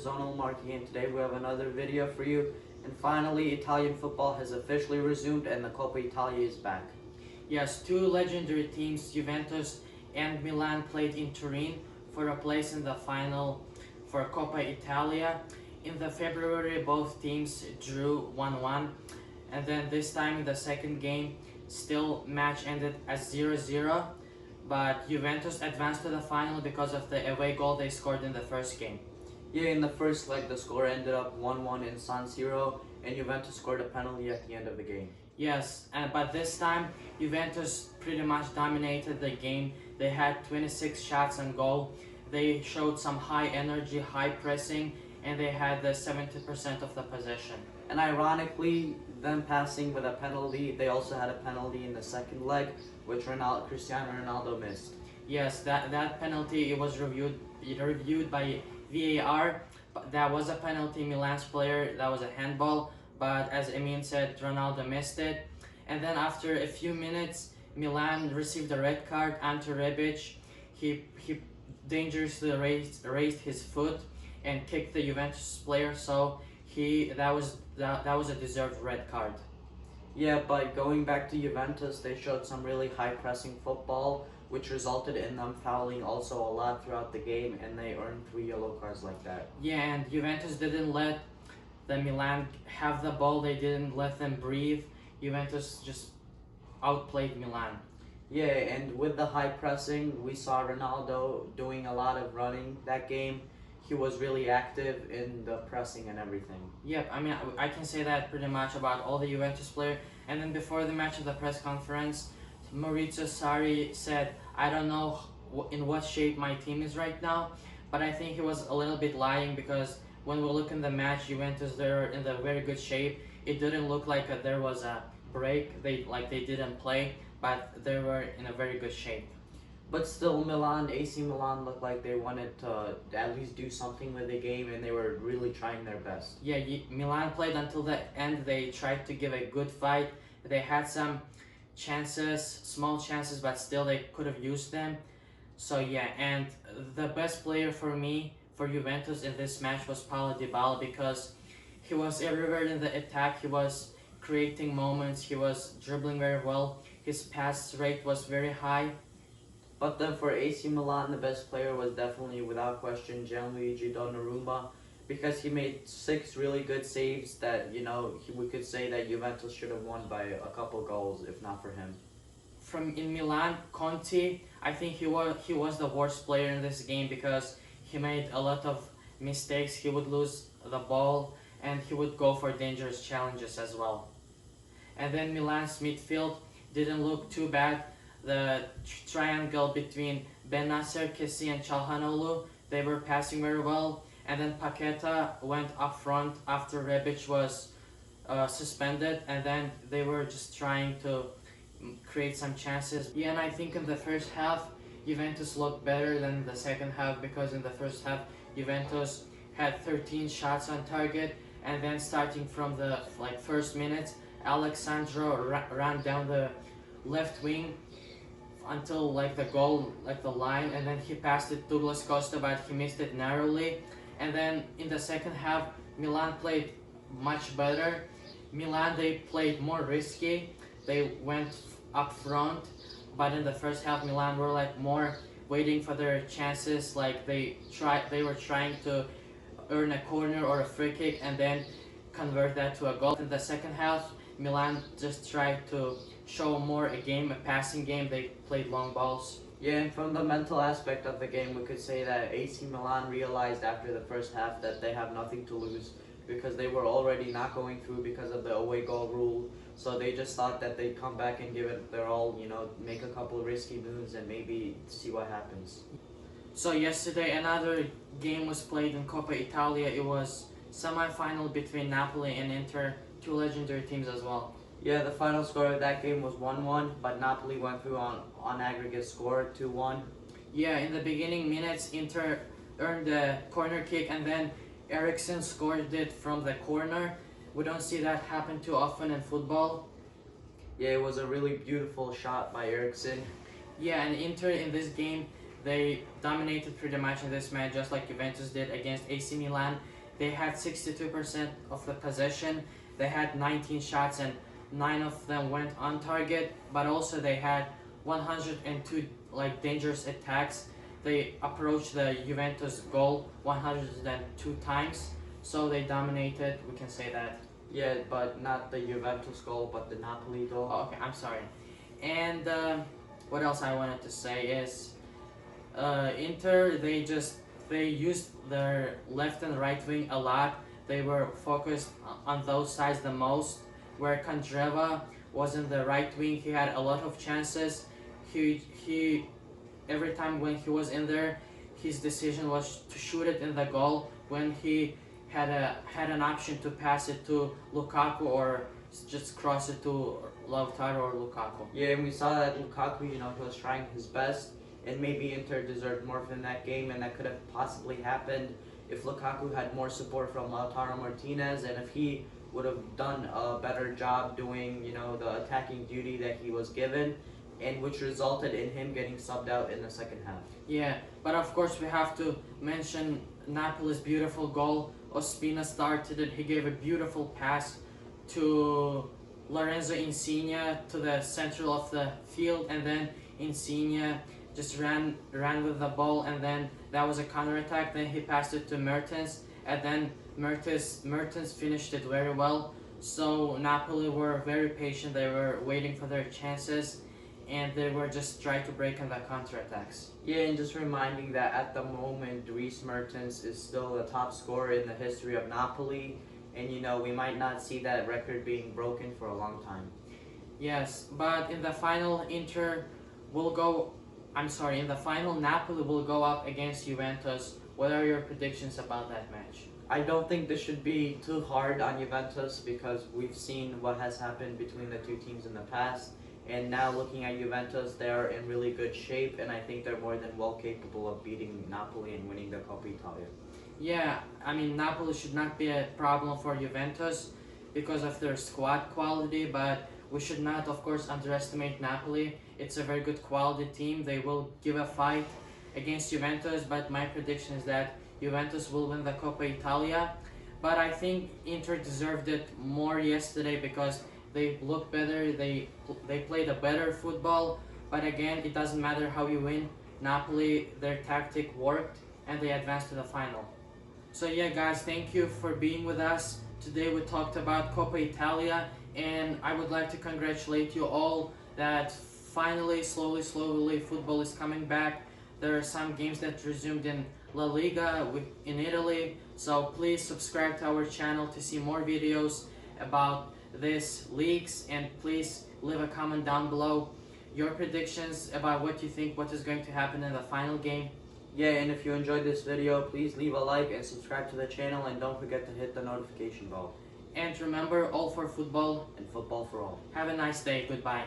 Zonal Marquee, and today we have another video for you. And finally, Italian football has officially resumed and the Coppa Italia is back. Yes, two legendary teams, Juventus and Milan, played in Turin for a place in the final for Coppa Italia. In the February, both teams drew 1-1, and then this time in the second game, still match ended as 0-0, but Juventus advanced to the final because of the away goal they scored in the first game. Yeah, in the first leg, the score ended up 1-1 in San Siro, and Juventus scored a penalty at the end of the game. Yes, but this time Juventus pretty much dominated the game. They had 26 shots on goal. They showed some high energy, high pressing, and they had the 70% of the possession. And ironically, them passing with a penalty, they also had a penalty in the second leg, which Cristiano Ronaldo missed. Yes, that penalty, it was reviewed by VAR. That was a penalty. Milan's player, that was a handball. But as Emin said, Ronaldo missed it. And then after a few minutes, Milan received a red card. Ante Rebic, he dangerously raised his foot and kicked the Juventus player. So that was a deserved red card. Yeah, but going back to Juventus, they showed some really high pressing football, which resulted in them fouling also a lot throughout the game, and they earned 3 yellow cards like that. Yeah, and Juventus didn't let the Milan have the ball. They didn't let them breathe. Juventus just outplayed Milan. Yeah, and with the high pressing, we saw Ronaldo doing a lot of running that game. He was really active in the pressing and everything. Yep, I mean, I can say that pretty much about all the Juventus players. And then before the match at the press conference, Maurizio Sarri said, "I don't know in what shape my team is right now," but I think he was a little bit lying, because when we look in the match, Juventus, they're in the very good shape. It didn't look like there was a break. They didn't play, but they were in a very good shape. But still, AC Milan looked like they wanted to at least do something with the game, and they were really trying their best. Yeah, Milan played until the end. They tried to give a good fight. They had some chances, small chances, but still they could have used them. So yeah, and the best player for me, for Juventus in this match, was Paulo Dybala, because he was everywhere in the attack. He was creating moments. He was dribbling very well. His pass rate was very high. But then for AC Milan, the best player was definitely, without question, Gianluigi Donnarumma, because he made 6 really good saves that, we could say that Juventus should have won by a couple goals if not for him. In Milan, Conte, I think he was the worst player in this game, because he made a lot of mistakes. He would lose the ball and he would go for dangerous challenges as well. And then Milan's midfield didn't look too bad. The triangle between Bennacer, Kessie, and Çalhanoğlu, they were passing very well. And then Paqueta went up front after Rebic was suspended, and then they were just trying to create some chances. Yeah, and I think in the first half, Juventus looked better than the second half, because in the first half, Juventus had 13 shots on target, and then starting from the first minutes, Alexandro ran down the left wing until the goal, the line, and then he passed it to Douglas Costa, but he missed it narrowly. And then in the second half, Milan played much better. Milan, they played more risky. They went up front, but in the first half, Milan were more waiting for their chances. They were trying to earn a corner or a free kick and then convert that to a goal. In the second half, Milan just tried to show more a passing game. They played long balls. Yeah, and from the mental aspect of the game, we could say that AC Milan realized after the first half that they have nothing to lose, because they were already not going through because of the away goal rule. So they just thought that they'd come back and give it their all, make a couple of risky moves and maybe see what happens. So yesterday, another game was played in Coppa Italia. It was semi-final between Napoli and Inter, two legendary teams as well. Yeah, the final score of that game was 1-1, but Napoli went through on aggregate score 2-1. Yeah, in the beginning minutes, Inter earned the corner kick, and then Eriksen scored it from the corner. We don't see that happen too often in football. Yeah, it was a really beautiful shot by Eriksen. Yeah, and Inter in this game, they dominated pretty much in this match, just like Juventus did against AC Milan. They had 62% of the possession. They had 19 shots and 9 of them went on target. But also they had 102 like dangerous attacks. They approached the Juventus goal 102 times. So they dominated. We can say that. Yeah, but not the Juventus goal, but the Napoli goal. Oh, okay, I'm sorry. And what else I wanted to say is Inter, they used their left and right wing a lot. They were focused on those sides the most. Where Kandreva was in the right wing, he had a lot of chances. He every time when he was in there, his decision was to shoot it in the goal. When he had an option to pass it to Lukaku or just cross it to Lautaro or Lukaku. Yeah, and we saw that Lukaku, he was trying his best, and maybe Inter deserved more from that game, and that could have possibly happened if Lukaku had more support from Lautaro Martinez, and if he would have done a better job doing, the attacking duty that he was given, and which resulted in him getting subbed out in the second half. Yeah, but of course we have to mention Napoli's beautiful goal. Ospina started it. He gave a beautiful pass to Lorenzo Insigne to the center of the field, and then Insigne just ran with the ball, and then that was a counter-attack. Then he passed it to Mertens, and then Mertens finished it very well. So Napoli were very patient. They were waiting for their chances, and they were just trying to break on the counter-attacks. Yeah, and just reminding that at the moment, Dries Mertens is still the top scorer in the history of Napoli, and we might not see that record being broken for a long time. Yes, but in the final, in the final, Napoli will go up against Juventus. What are your predictions about that match? I don't think this should be too hard on Juventus because we've seen what has happened between the two teams in the past. And now looking at Juventus, they're in really good shape, and I think they're more than well capable of beating Napoli and winning the Coppa Italia. Yeah, Napoli should not be a problem for Juventus because of their squad quality, but we should not, of course, underestimate Napoli. It's a very good quality team. They will give a fight against Juventus, but my prediction is that Juventus will win the Coppa Italia. But I think Inter deserved it more yesterday because they looked better, they played a better football, but again, it doesn't matter how you win. Napoli, their tactic worked, and they advanced to the final. So yeah, guys, thank you for being with us. Today we talked about Coppa Italia, and I would like to congratulate you all that finally, slowly, football is coming back. There are some games that resumed in La Liga in Italy, so please subscribe to our channel to see more videos about these leagues, and please leave a comment down below your predictions about what you think what is going to happen in the final game. Yeah, and if you enjoyed this video, please leave a like and subscribe to the channel, and don't forget to hit the notification bell. And remember, all for football and football for all. Have a nice day. Goodbye.